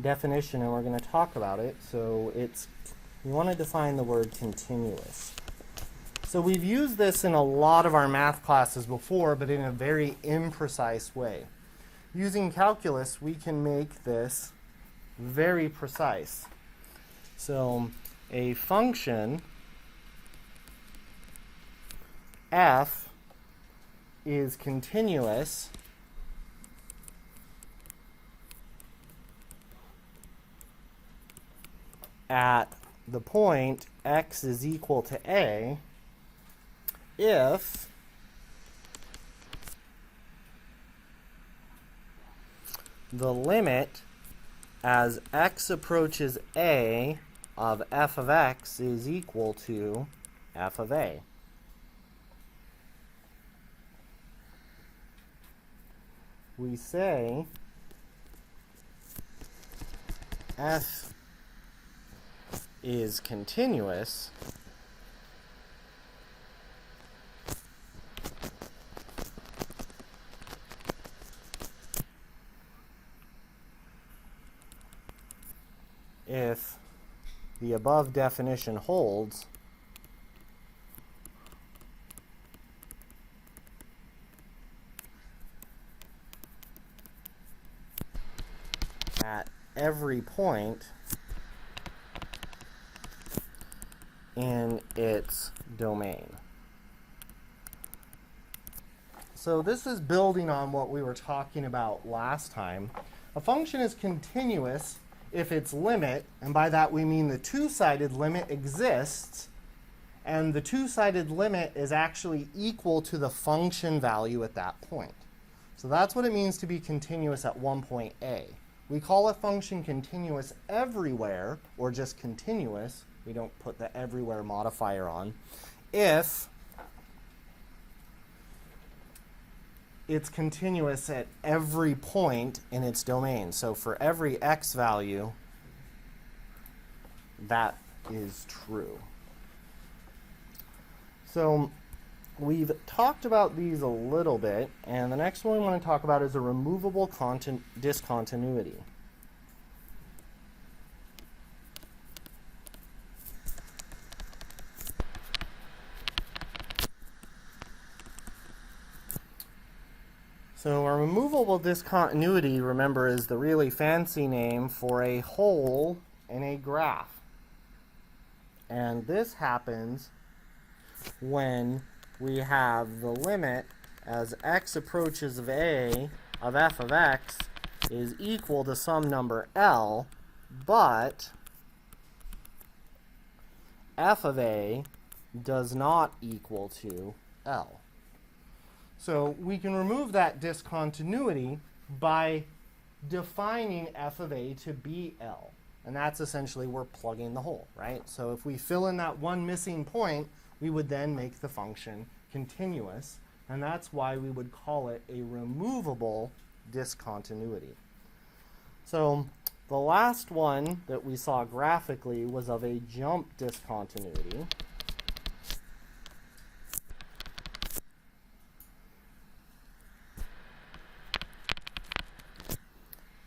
definition, and we're going to talk about it. So we want to define the word continuous. So we've used this in a lot of our math classes before, but in a very imprecise way. Using calculus, we can make this very precise. So a function f is continuous at the point x is equal to a if the limit as x approaches a of f of x is equal to f of a. We say f is continuous if the above definition holds at every point in its domain. So this is building on what we were talking about last time. A function is continuous if its limit, and by that we mean the two-sided limit, exists, and the two-sided limit is actually equal to the function value at that point. So that's what it means to be continuous at one point A. We call a function continuous everywhere, or just continuous. We don't put the everywhere modifier on. If it's continuous at every point in its domain. So for every x value, that is true. So we've talked about these a little bit, and the next one we want to talk about is a removable discontinuity. So a removable discontinuity, remember, is the really fancy name for a hole in a graph. And this happens when we have the limit as x approaches of a of f of x is equal to some number L, but f of a does not equal to L. So we can remove that discontinuity by defining f of a to be L. And that's essentially we're plugging the hole, right? So if we fill in that one missing point, we would then make the function continuous. And that's why we would call it a removable discontinuity. So the last one that we saw graphically was of a jump discontinuity.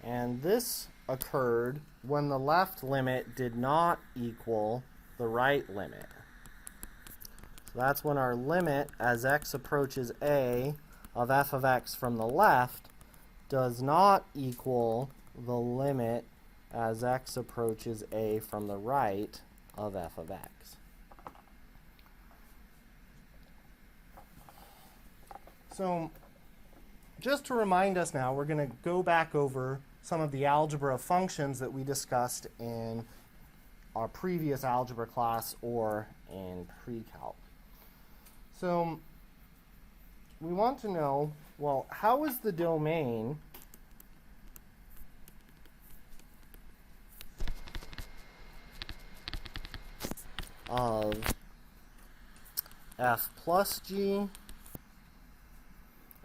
And this occurred when the left limit did not equal the right limit. So that's when our limit as x approaches a of f of x from the left does not equal the limit as x approaches a from the right of f of x. So just to remind us now, we're going to go back over some of the algebra of functions that we discussed in our previous algebra class or in pre-calc. So we want to know, well, how is the domain of f plus g,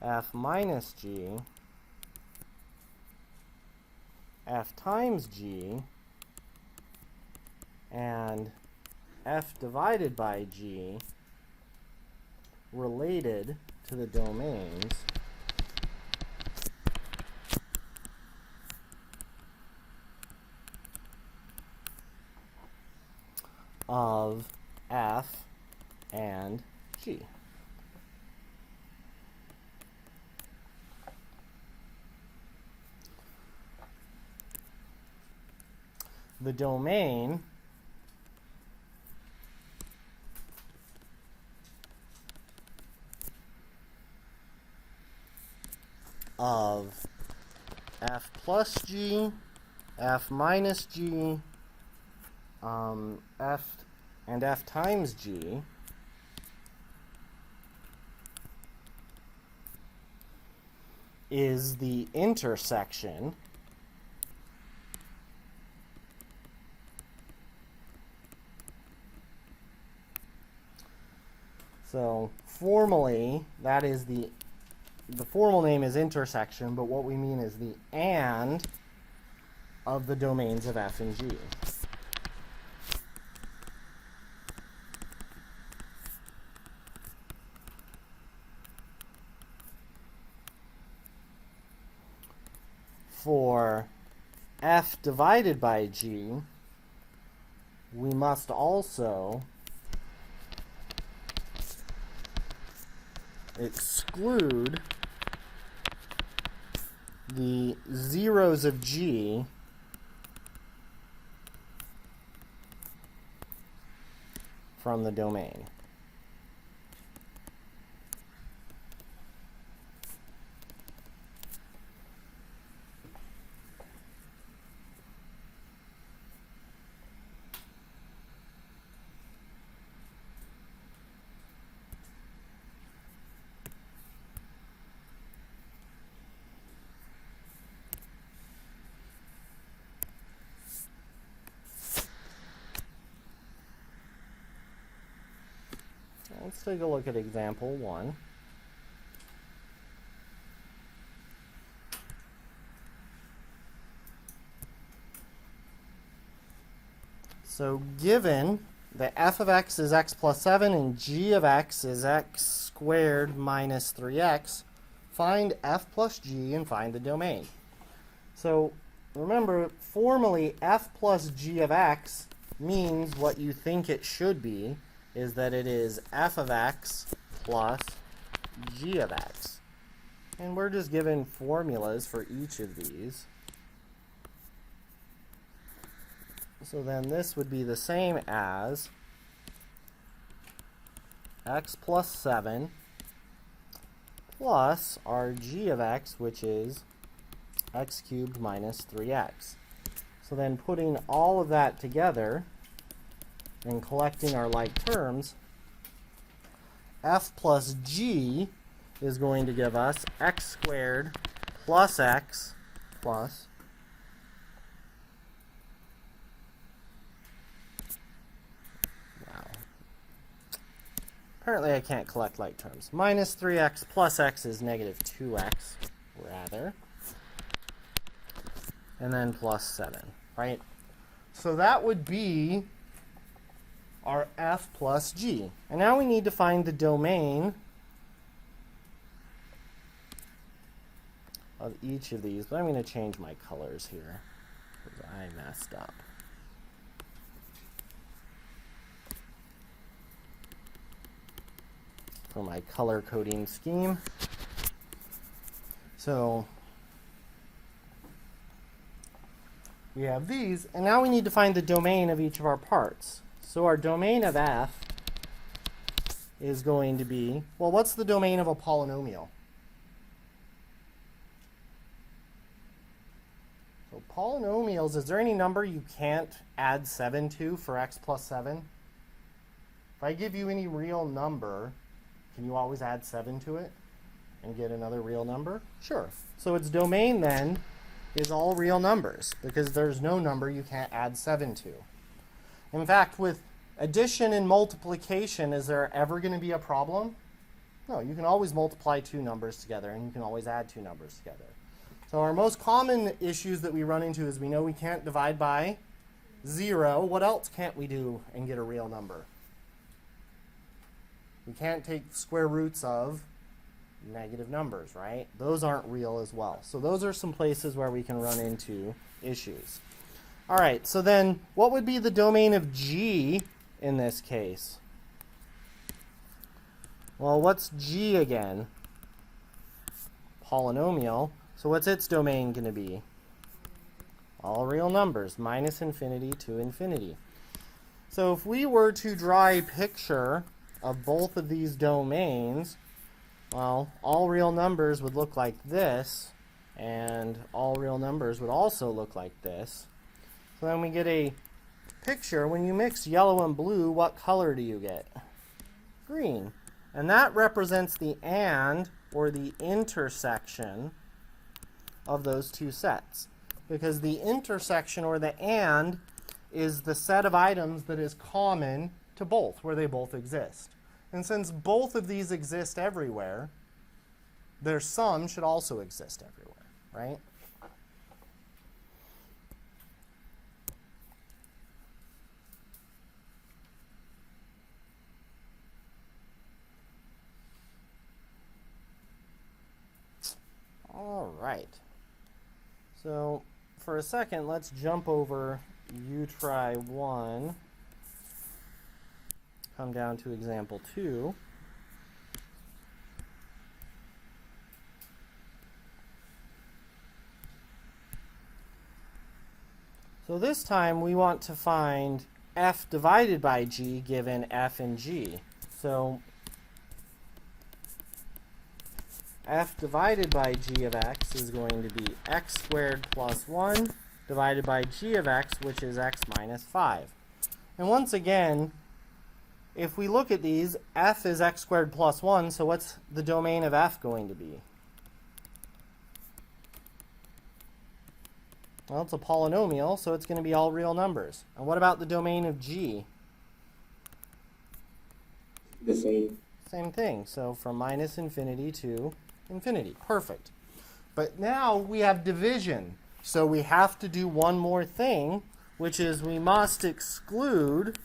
f minus g, f times g, and f divided by g related to the domains of f and g. The domain of f plus g, f minus g, f and f times g is the intersection so formally that is the formal name is intersection, but what we mean is the and of the domains of f and g. For f divided by g, we must also exclude the zeros of g from the domain. Let's take a look at example 1. So given that f of x is x plus 7 and g of x is x squared minus 3x, find f plus g and find the domain. So remember, formally f plus g of x means what you think it should be, is that it is f of x plus g of x. And we're just given formulas for each of these. So then this would be the same as x plus 7 plus our g of x, which is x cubed minus 3x. So then putting all of that together and collecting our like terms, f plus g is going to give us x squared plus x plus apparently I can't collect like terms. Minus 3x plus x is negative 2x, rather. And then plus 7, right? So that would be our f plus g. And now we need to find the domain of each of these. But I'm going to change my colors here because I messed up. For my color coding scheme. So we have these, and now we need to find the domain of each of our parts. So our domain of f is going to be, well, what's the domain of a polynomial? So polynomials, is there any number you can't add 7 to for x plus 7? If I give you any real number, can you always add 7 to it and get another real number? Sure. So its domain then is all real numbers because there's no number you can't add 7 to. In fact, with addition and multiplication, is there ever going to be a problem? No, you can always multiply two numbers together and you can always add two numbers together. So our most common issues that we run into is we know we can't divide by 0. What else can't we do and get a real number? We can't take square roots of negative numbers, right? Those aren't real as well. So those are some places where we can run into issues. All right, so then what would be the domain of g in this case? Well, what's G again? Polynomial. So what's its domain going to be? All real numbers, minus infinity to infinity. So if we were to draw a picture of both of these domains, well, all real numbers would look like this, and all real numbers would also look like this. So then we get a picture. When you mix yellow and blue, what color do you get? Green. And that represents the and, or the intersection, of those two sets. Because the intersection, or the and, is the set of items that is common to both, where they both exist. And since both of these exist everywhere, their sum should also exist everywhere, right? All right. So for a second, let's jump over you try 1. Come down to example 2. So this time we want to find f divided by g given f and g. So f divided by g of x is going to be x squared plus 1 divided by g of x, which is x minus 5. And once again, if we look at these, f is x squared plus 1, so what's the domain of f going to be? Well, it's a polynomial, so it's going to be all real numbers. And what about the domain of g? The same. Same thing. So from minus infinity to infinity. Perfect. But now we have division. So we have to do one more thing, which is we must exclude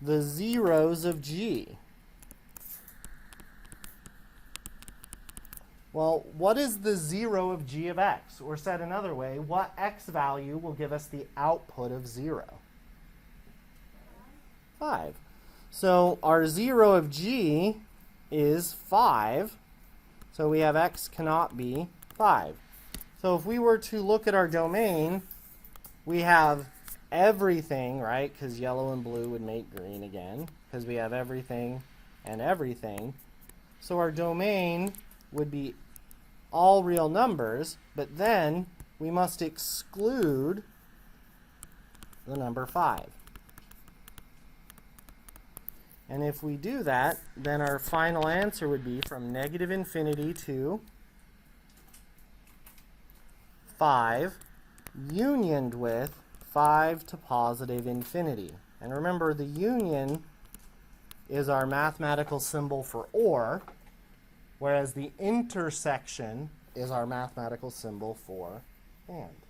the zeros of g. Well, what is the 0 of g of x? Or said another way, what x value will give us the output of 0? 5. So our 0 of g is 5. So we have x cannot be 5. So if we were to look at our domain, we have everything, right? Because yellow and blue would make green again, because we have everything and everything. So our domain would be all real numbers, but then we must exclude the number 5. And if we do that, then our final answer would be from negative infinity to 5, unioned with 5 to positive infinity. And remember, the union is our mathematical symbol for or, whereas the intersection is our mathematical symbol for and.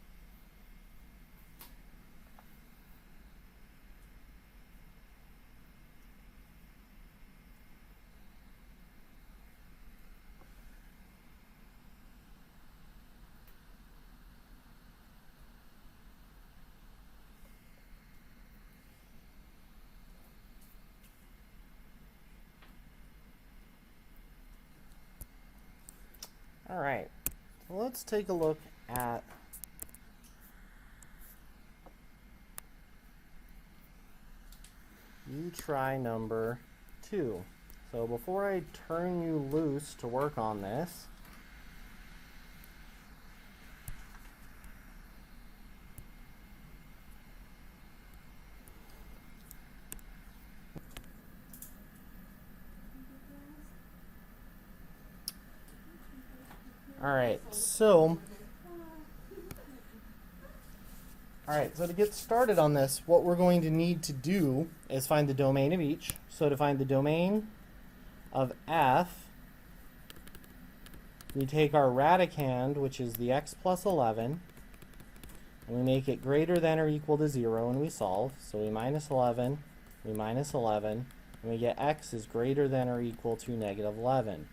All right, so let's take a look at you try number 2. So before I turn you loose to work on this, so to get started on this, what we're going to need to do is find the domain of each. So to find the domain of f, we take our radicand, which is the x plus 11, and we make it greater than or equal to 0, and we solve. So we minus 11, we minus 11, and we get x is greater than or equal to negative 11.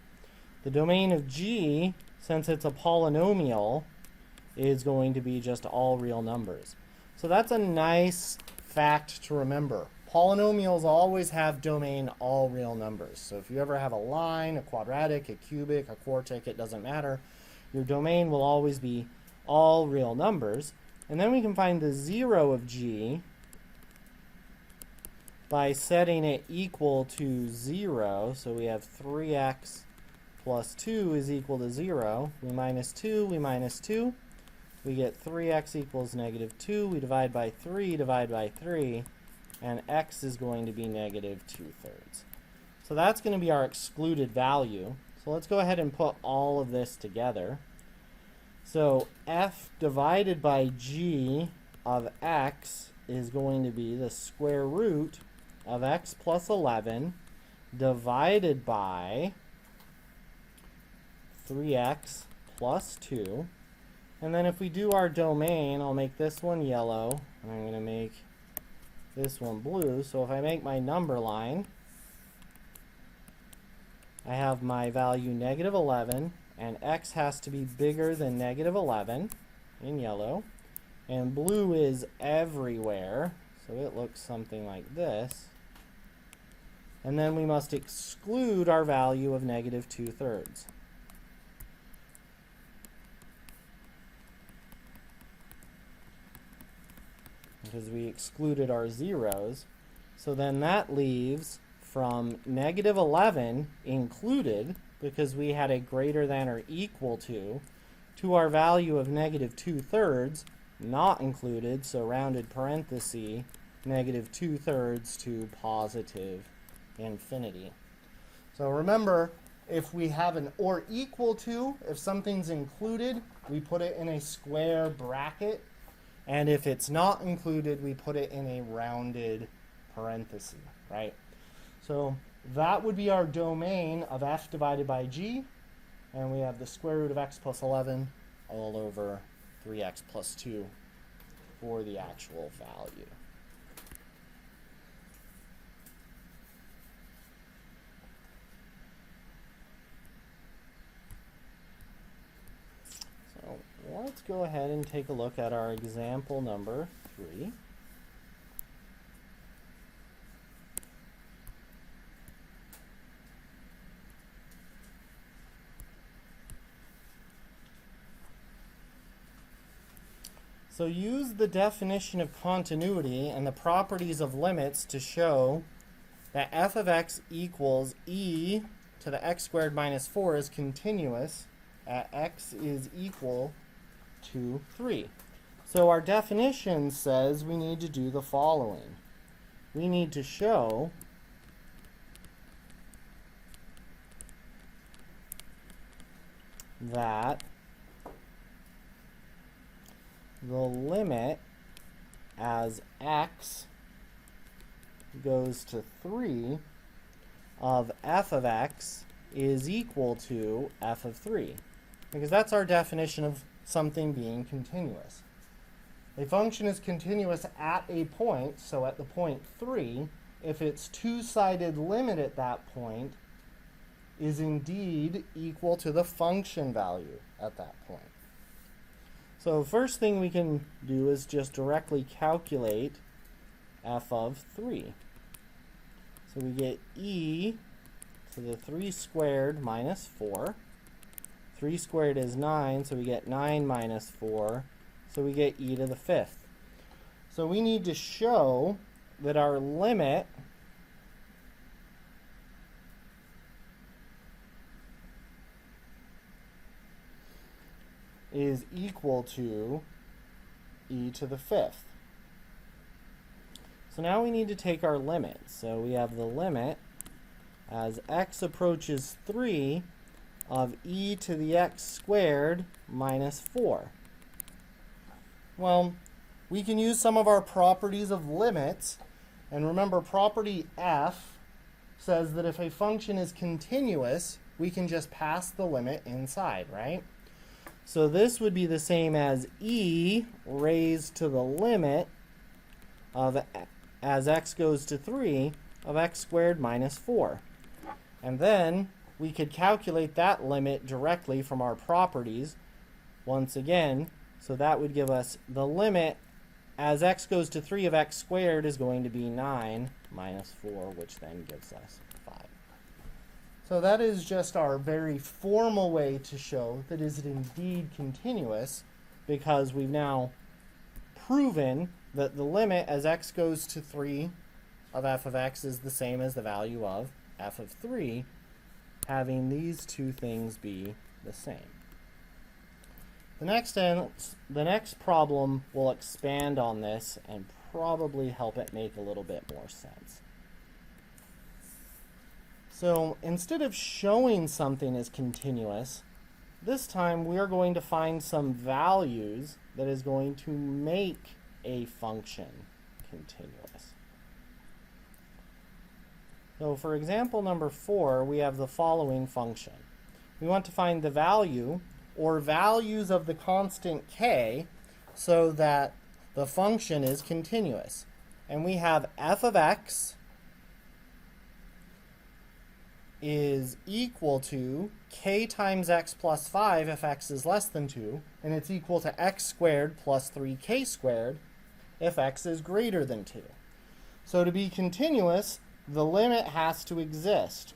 The domain of g, since it's a polynomial, is going to be just all real numbers. So that's a nice fact to remember. Polynomials always have domain all real numbers. So if you ever have a line, a quadratic, a cubic, a quartic, it doesn't matter. Your domain will always be all real numbers. And then we can find the 0 of g by setting it equal to 0. So we have 3x plus 2 is equal to 0. We minus 2, we minus 2. We get 3x equals negative 2. We divide by 3, divide by 3. And x is going to be negative 2/3. So that's going to be our excluded value. So let's go ahead and put all of this together. So f divided by g of x is going to be the square root of x plus 11 divided by 3x plus 2. And then if we do our domain, I'll make this one yellow, and I'm going to make this one blue. So if I make my number line, I have my value negative 11, and x has to be bigger than negative 11 in yellow. And blue is everywhere, so it looks something like this. And then we must exclude our value of negative 2/3. Because we excluded our zeros. So then that leaves from negative 11 included, because we had a greater than or equal to our value of negative 2/3 not included, so rounded parenthesis, negative 2/3 to positive infinity. So remember, if we have an or equal to, if something's included, we put it in a square bracket. And if it's not included, we put it in a rounded parenthesis, right? So that would be our domain of f divided by g. And we have the square root of x plus 11 all over 3x plus 2 for the actual value. So let's go ahead and take a look at our example number 3. So use the definition of continuity and the properties of limits to show that f of x equals e to the x squared minus 4 is continuous at x is equal to 3. So our definition says we need to do the following. We need to show that the limit as x goes to 3 of f of x is equal to f of 3. Because that's our definition of something being continuous. A function is continuous at a point, so at the point 3, if its two-sided limit at that point is indeed equal to the function value at that point. So first thing we can do is just directly calculate f of 3. So we get e to the 3 squared minus 4. 3 squared is 9, so we get 9 minus 4. So we get e to the 5th. So we need to show that our limit is equal to e to the 5th. So now we need to take our limit. So we have the limit as x approaches 3 of e to the x squared minus 4. Well, we can use some of our properties of limits. And remember, property f says that if a function is continuous, we can just pass the limit inside, right? So this would be the same as e raised to the limit of, as x goes to 3, of x squared minus 4. And then we could calculate that limit directly from our properties. Once again, So that would give us the limit as x goes to 3 of x squared is going to be 9 minus 4, which then gives us 5. So that is just our very formal way to show that is it indeed continuous, because we've now proven that the limit as x goes to 3 of f of x is the same as the value of f of 3, having these two things be the same. The next problem will expand on this and probably help it make a little bit more sense. So instead of showing something as continuous, this time we are going to find some values that is going to make a function continuous. So for example number 4, we have the following function. We want to find the value or values of the constant k so that the function is continuous. And we have f of x is equal to k times x plus 5 if x is less than 2, and it's equal to x squared plus 3k squared if x is greater than 2. So to be continuous, the limit has to exist.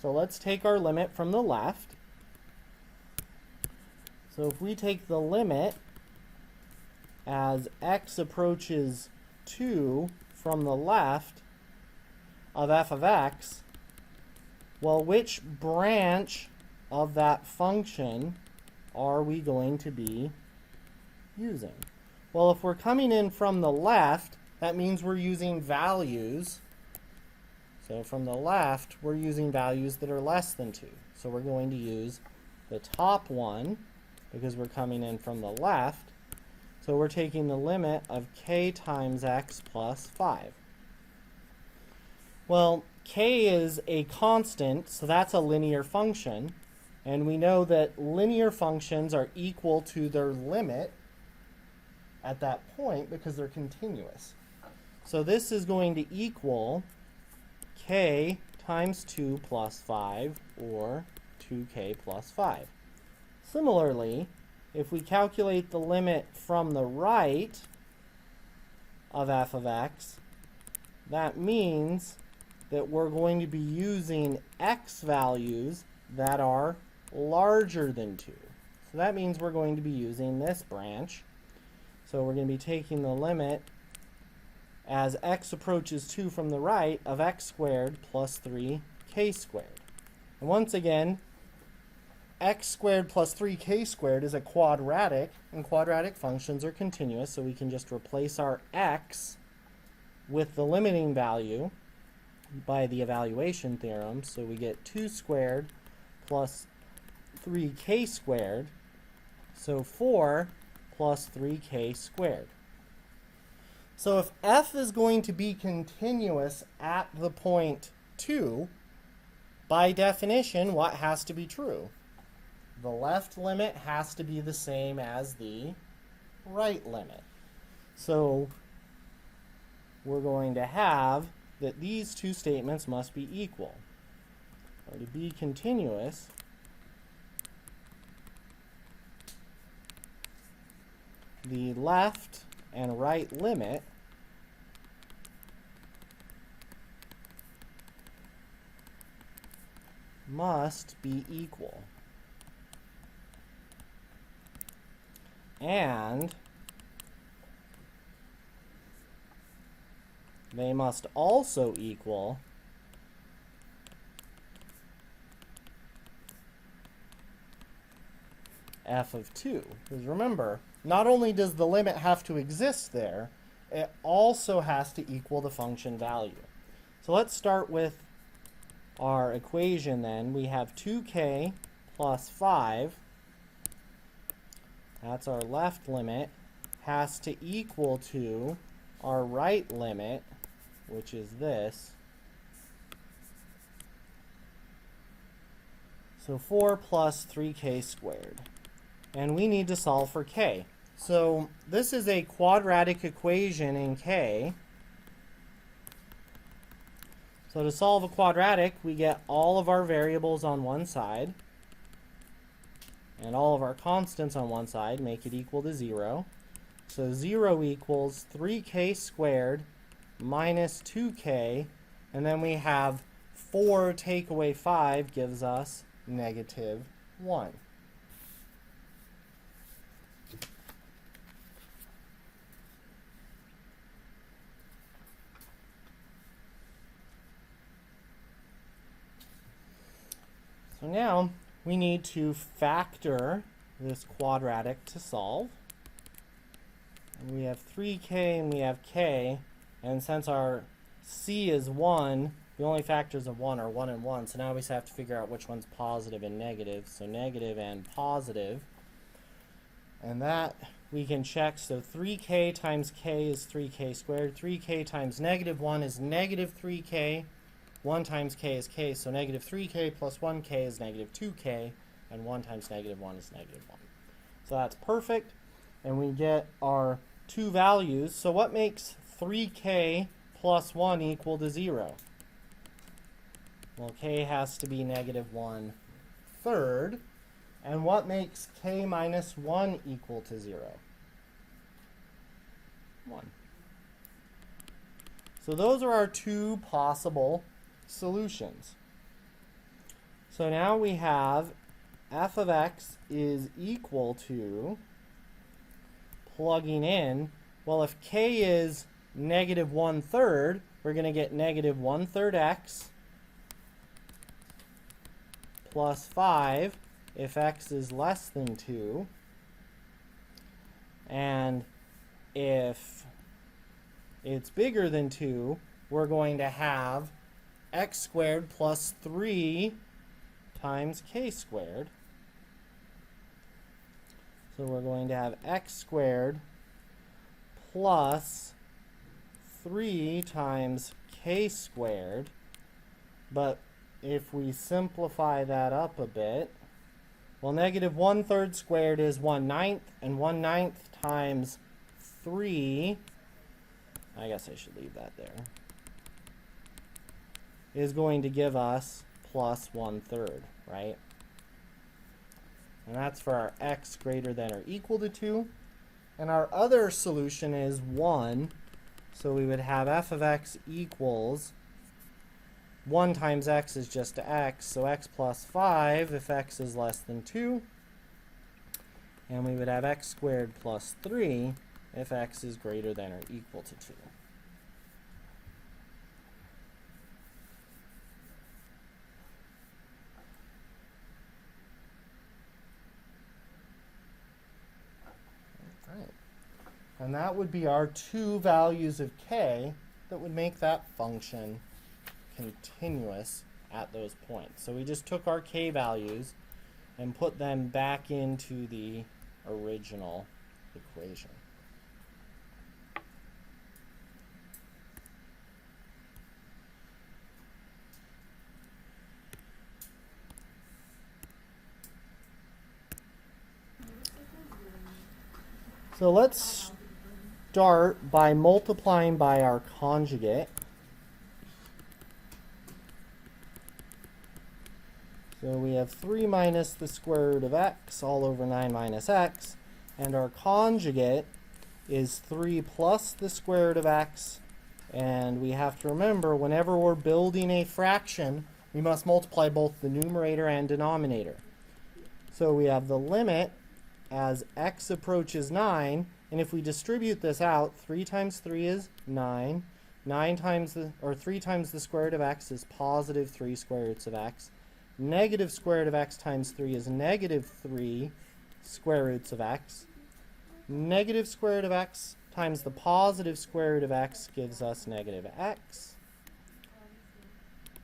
So let's take our limit from the left. So if we take the limit as x approaches 2 from the left of f of x, well, which branch of that function are we going to be using? Well, if we're coming in from the left, that means we're using values. So from the left, we're using values that are less than 2. So we're going to use the top one because we're coming in from the left. So we're taking the limit of k times x plus 5. Well, k is a constant, so that's a linear function. And we know that linear functions are equal to their limit at that point because they're continuous. So this is going to equal k times 2 plus 5, or 2k plus 5. Similarly, if we calculate the limit from the right of f of x, that means that we're going to be using x values that are larger than 2. So that means we're going to be using this branch. So we're going to be taking the limit as x approaches 2 from the right of x squared plus 3k squared. And once again, x squared plus 3k squared is a quadratic, and quadratic functions are continuous, so we can just replace our x with the limiting value by the evaluation theorem. So we get 2 squared plus 3k squared, so 4 plus 3k squared. So if f is going to be continuous at the point 2, by definition, what has to be true? The left limit has to be the same as the right limit. So we're going to have that these two statements must be equal. Or to be continuous, the left and right limit must be equal. And they must also equal f of 2. Because remember, not only does the limit have to exist there, it also has to equal the function value. So let's start with our equation then. We have 2k plus 5, that's our left limit, has to equal to our right limit, which is this. So 4 plus 3k squared. And we need to solve for k. So this is a quadratic equation in k. So to solve a quadratic, we get all of our variables on one side. and all of our constants on one side make it equal to 0. So 0 equals 3k squared minus 2k, and then we have 4 take away 5 gives us negative 1. So now we need to factor this quadratic to solve. And we have 3k and we have k, and since our c is 1, the only factors of 1 are 1 and 1, so now we just have to figure out which one's positive and negative. So negative and positive. And that we can check. So 3k times k is 3k squared. 3k times negative 1 is negative 3k. 1 times k is k, so negative 3k plus 1k is negative 2k, and 1 times negative 1 is negative 1. So that's perfect, and we get our two values. So what makes 3k plus 1 equal to 0? Well, k has to be negative 1/3. And what makes k minus 1 equal to 0? 1. So those are our two possible solutions. So now we have f of x is equal to, plugging in, well, if k is negative 1/3, we're going to get negative 1/3 x plus 5 if x is less than 2. And if it's bigger than 2, we're going to have x squared plus 3 times k squared. So we're going to have x squared plus 3 times k squared. But if we simplify that up a bit, well, negative 1/3 squared is 1/9, and 1/9 times 3, I guess I should leave that there, is going to give us plus 1/3, right? And that's for our x greater than or equal to 2. And our other solution is 1. So we would have f of x equals 1 times x is just x, so x plus 5 if x is less than 2. And we would have x squared plus 3 if x is greater than or equal to 2. Right. And that would be our two values of k that would make that function continuous at those points. So we just took our k values and put them back into the original equation. So let's start by multiplying by our conjugate. So we have 3 minus the square root of x all over 9 minus x, and our conjugate is 3 plus the square root of x, and we have to remember whenever we're building a fraction, we must multiply both the numerator and denominator. So we have the limit as x approaches 9, and if we distribute this out, 3 times 3 is 9, 3 times the square root of x is positive 3 square roots of x. Negative square root of x times 3 is negative 3 square roots of x. Negative square root of x times the positive square root of x gives us negative x.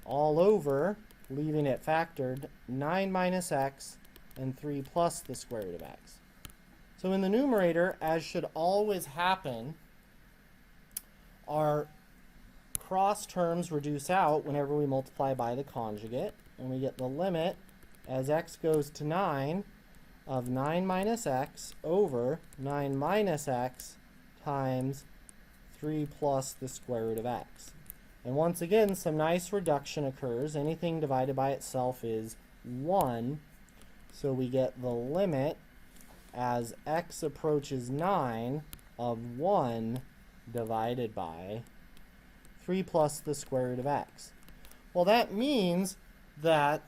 All over, leaving it factored, 9 minus x and 3 plus the square root of x. So in the numerator, as should always happen, our cross terms reduce out whenever we multiply by the conjugate. And we get the limit as x goes to 9 of 9 minus x over 9 minus x times 3 plus the square root of x. And once again, some nice reduction occurs. Anything divided by itself is 1. So we get the limit as x approaches 9 of 1 divided by 3 plus the square root of x. Well, that means that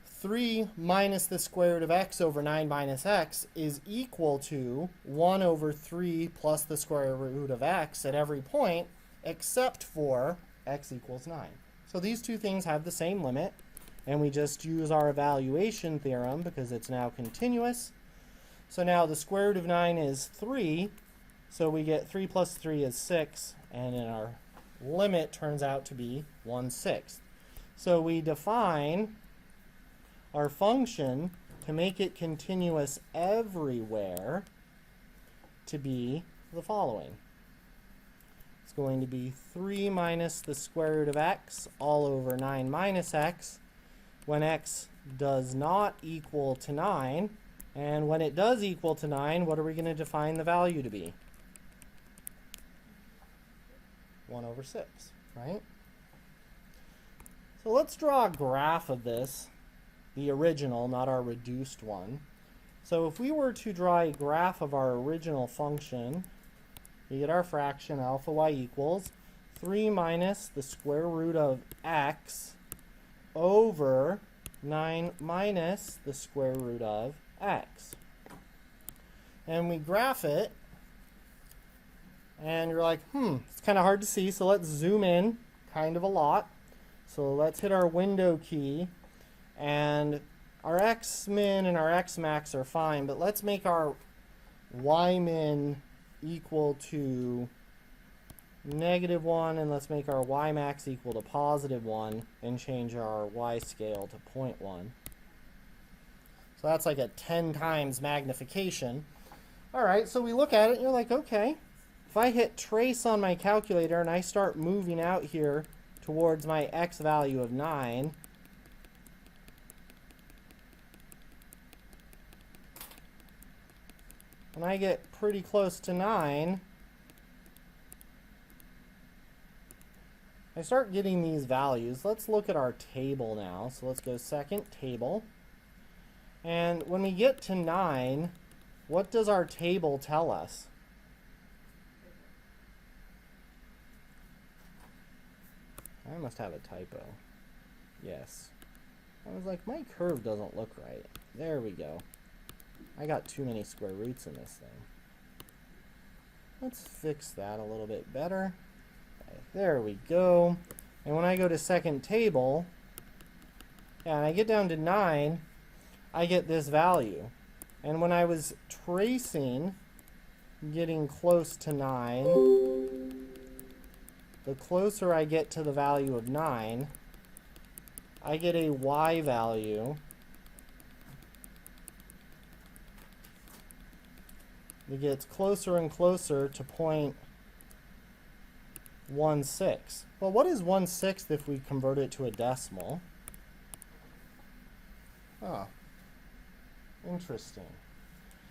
3 minus the square root of x over 9 minus x is equal to 1 over 3 plus the square root of x at every point, except for x equals 9. So these two things have the same limit, and we just use our evaluation theorem because it's now continuous. So now the square root of 9 is 3, so we get 3 plus 3 is 6, and then our limit turns out to be 1/6. So we define our function to make it continuous everywhere to be the following. It's going to be 3 minus the square root of x all over 9 minus x when x does not equal to 9. And when it does equal to 9, what are we going to define the value to be? 1 over 6, right? So let's draw a graph of this, the original, not our reduced one. So if we were to draw a graph of our original function, we get our fraction alpha y equals 3 minus the square root of x over 9 minus the square root of x. And we graph it, and you're like, it's kind of hard to see, so let's zoom in kind of a lot. So let's hit our window key, and our x min and our x max are fine, but let's make our y min equal to -1, and let's make our y max equal to +1, and change our y scale to 0.1. So that's like a 10 times magnification. All right, so we look at it, and you're like, okay, if I hit trace on my calculator and I start moving out here towards my x value of 9, when I get pretty close to 9, I start getting these values. Let's look at our table now. So let's go second table. And when we get to 9, what does our table tell us? I must have a typo. Yes. I was like, my curve doesn't look right. There we go. I got too many square roots in this thing. Let's fix that a little bit better. Okay, there we go. And when I go to second table, and I get down to 9, I get this value. And when I was tracing, getting close to 9, the closer I get to the value of 9, I get a y value that gets closer and closer to 0.16. Well, what is 1/6 if we convert it to a decimal? Oh, interesting.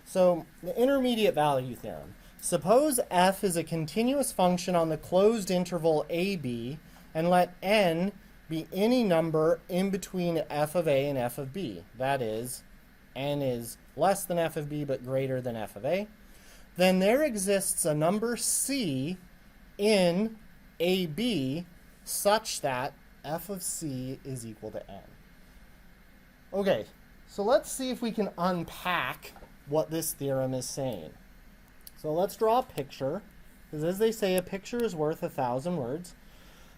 So, the intermediate value theorem. Suppose f is a continuous function on the closed interval ab, and let n be any number in between f of a and f of b. That is, n is less than f of b but greater than f of a. Then there exists a number c in ab such that f of c is equal to n. Okay, so let's see if we can unpack what this theorem is saying. So let's draw a picture, because as they say, a picture is worth 1,000 words.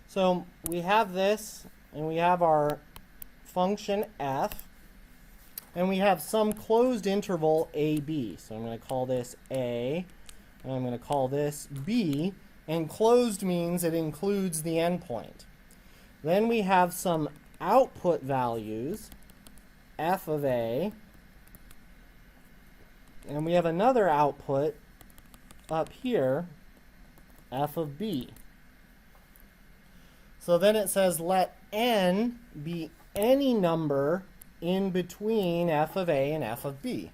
So we have this, and we have our function f, and we have some closed interval ab. So I'm going to call this a, and I'm going to call this b, and closed means it includes the endpoint. Then we have some output values, f of a, and we have another output up here, f of b. So then it says let n be any number in between f of a and f of b.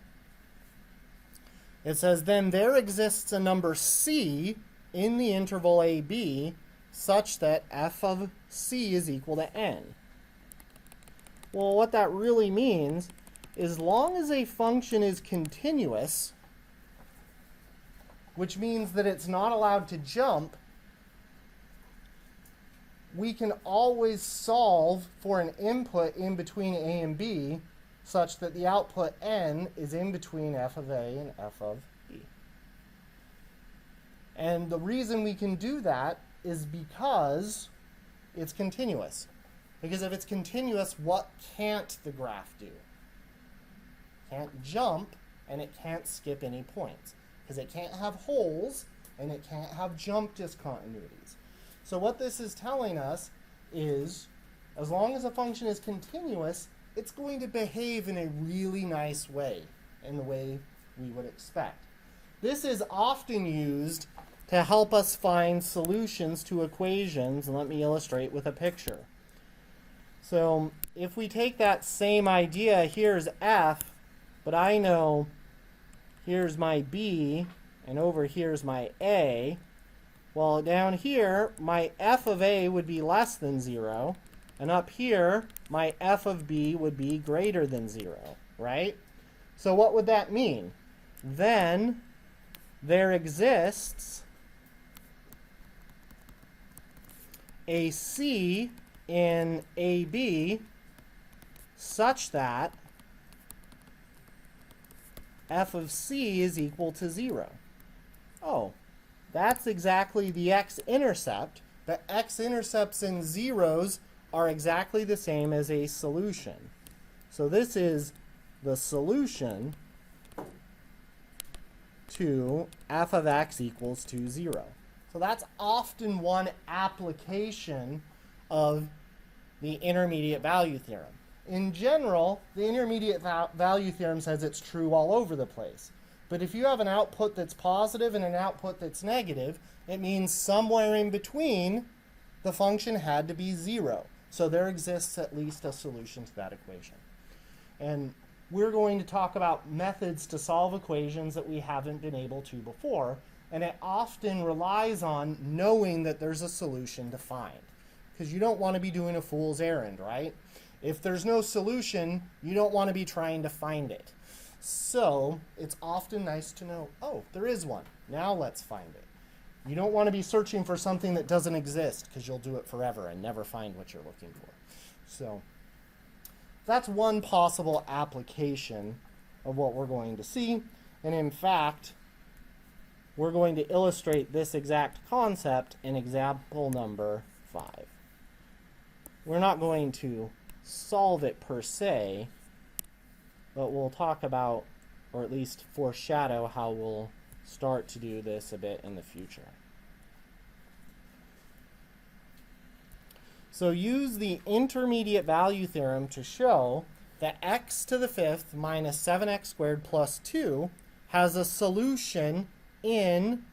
It says then there exists a number c in the interval ab such that f of c is equal to n. Well, what that really means as long as a function is continuous, which means that it's not allowed to jump, we can always solve for an input in between a and b such that the output n is in between f of a and f of b. And the reason we can do that is because it's continuous. Because if it's continuous, what can't the graph do? It can't jump, and it can't skip any points. Because it can't have holes, and it can't have jump discontinuities. So what this is telling us is, as long as a function is continuous, it's going to behave in a really nice way, in the way we would expect. This is often used to help us find solutions to equations, and let me illustrate with a picture. So if we take that same idea, here's f, but I know here's my b, and over here's my a. Well, down here, my f of a would be less than 0, and up here, my f of b would be greater than 0, right? So what would that mean? Then there exists a c in AB such that f of c is equal to 0. Oh, that's exactly the x-intercept. The x-intercepts and zeros are exactly the same as a solution. So this is the solution to f of x equals to 0. So that's often one application of the intermediate value theorem. In general, the intermediate value theorem says it's true all over the place. But if you have an output that's positive and an output that's negative, it means somewhere in between the function had to be 0. So there exists at least a solution to that equation. And we're going to talk about methods to solve equations that we haven't been able to before. And it often relies on knowing that there's a solution to find. Because you don't want to be doing a fool's errand, right? If there's no solution, you don't want to be trying to find it. So it's often nice to know, oh, there is one. Now let's find it. You don't want to be searching for something that doesn't exist, because you'll do it forever and never find what you're looking for. So that's one possible application of what we're going to see. And in fact, we're going to illustrate this exact concept in example number 5. We're not going to solve it per se, but we'll talk about, or at least foreshadow, how we'll start to do this a bit in the future. So use the intermediate value theorem to show that x to the 5th minus 7x squared plus 2 has a solution in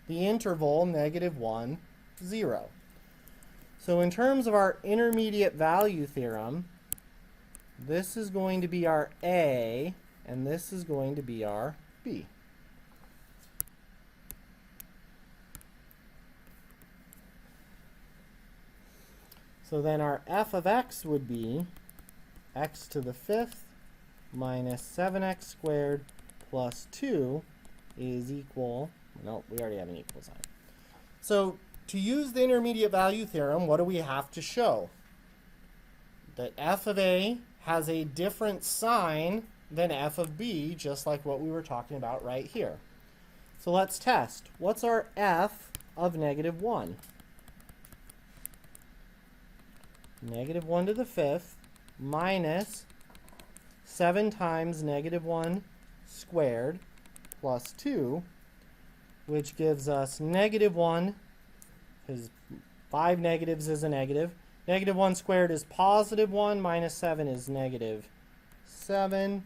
the interval -1, 0. So in terms of our intermediate value theorem, this is going to be our A, and this is going to be our B. So then our f of x would be x to the 5th minus 7x squared plus 2 is equal, no, we already have an equal sign. So to use the intermediate value theorem, what do we have to show? That f of a has a different sign than f of b, just like what we were talking about right here. So let's test. What's our f of -1? -1 to the 5th minus 7 times -1 squared plus 2, which gives us -1, because 5 negatives is a negative. -1 squared is +1, minus 7 is -7,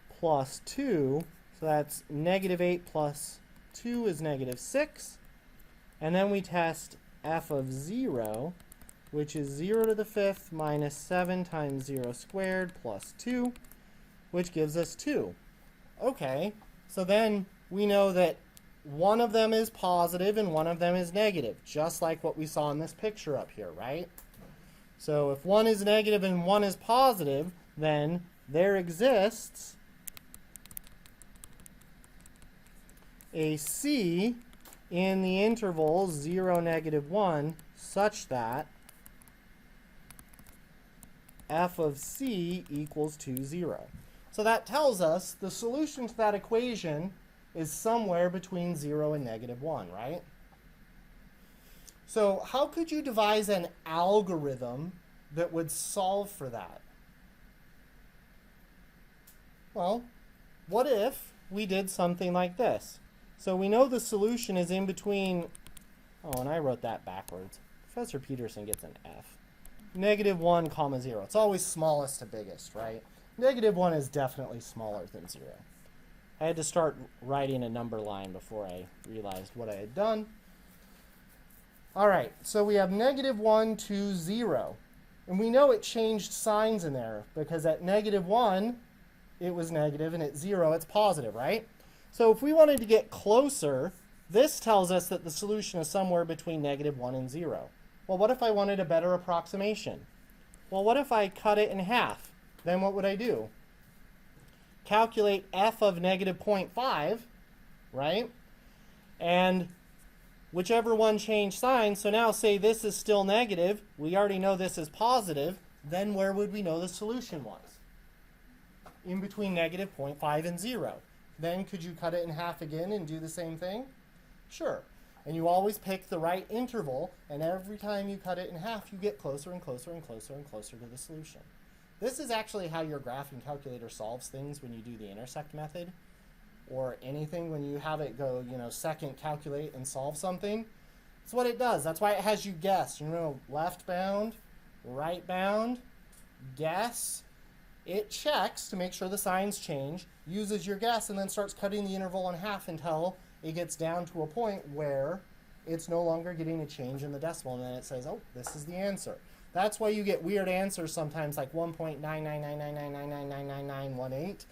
plus 2, so that's -8 plus 2 is -6. And then we test f of 0, which is 0 to the 5th minus 7 times 0 squared plus 2, which gives us 2. Okay, so then we know that one of them is positive and one of them is negative, just like what we saw in this picture up here, right? So if one is negative and one is positive, then there exists a c in the interval 0, -1 such that f of c equals 2, 0. So that tells us the solution to that equation is somewhere between 0 and -1, right? So how could you devise an algorithm that would solve for that? Well, what if we did something like this? So we know the solution is in between, oh, and I wrote that backwards. Professor Peterson gets an F. -1, comma 0. It's always smallest to biggest, right? -1 is definitely smaller than 0. I had to start writing a number line before I realized what I had done. All right, so we have -1 to 0. And we know it changed signs in there because at -1, it was negative, and at 0, it's positive, right? So if we wanted to get closer, this tells us that the solution is somewhere between -1 and 0. Well, what if I wanted a better approximation? Well, what if I cut it in half? Then what would I do? Calculate f of -0.5, right? And whichever one changed signs, so now say this is still negative, we already know this is positive, then where would we know the solution was? In between -0.5 and 0. Then could you cut it in half again and do the same thing? Sure. And you always pick the right interval, and every time you cut it in half, you get closer and closer and closer and closer to the solution. This is actually how your graphing calculator solves things when you do the intersect method, or anything when you have it go, second calculate and solve something. It's what it does. That's why it has you guess. Left bound, right bound, guess. It checks to make sure the signs change, uses your guess, and then starts cutting the interval in half until it gets down to a point where it's no longer getting a change in the decimal, and then it says, oh, this is the answer. That's why you get weird answers sometimes, like 1.99999999918,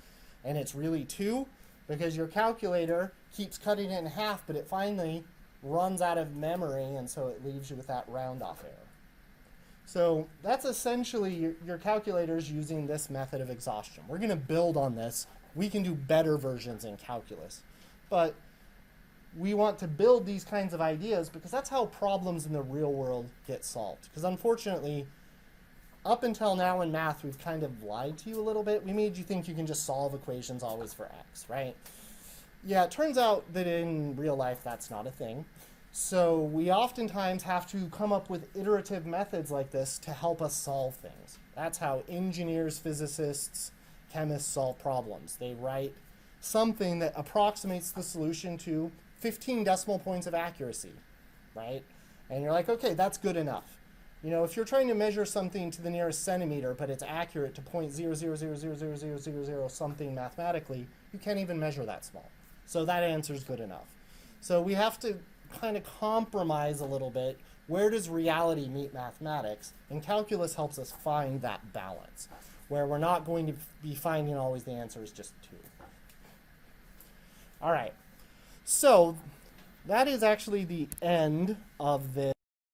and it's really 2, because your calculator keeps cutting it in half, but it finally runs out of memory, and so it leaves you with that round-off error. So that's essentially your calculator's using this method of exhaustion. We're going to build on this. We can do better versions in calculus. But we want to build these kinds of ideas because that's how problems in the real world get solved. Because unfortunately, up until now in math, we've kind of lied to you a little bit. We made you think you can just solve equations always for x, right? Yeah, it turns out that in real life, that's not a thing. So we oftentimes have to come up with iterative methods like this to help us solve things. That's how engineers, physicists, chemists solve problems. They write something that approximates the solution to 15 decimal points of accuracy, right? And you're like, okay, that's good enough. If you're trying to measure something to the nearest centimeter, but it's accurate to 0.000000000 something mathematically, you can't even measure that small. So that answer is good enough. So we have to kind of compromise a little bit. Where does reality meet mathematics? And calculus helps us find that balance, where we're not going to be finding always the answer is just 2. All right. So that is actually the end of this.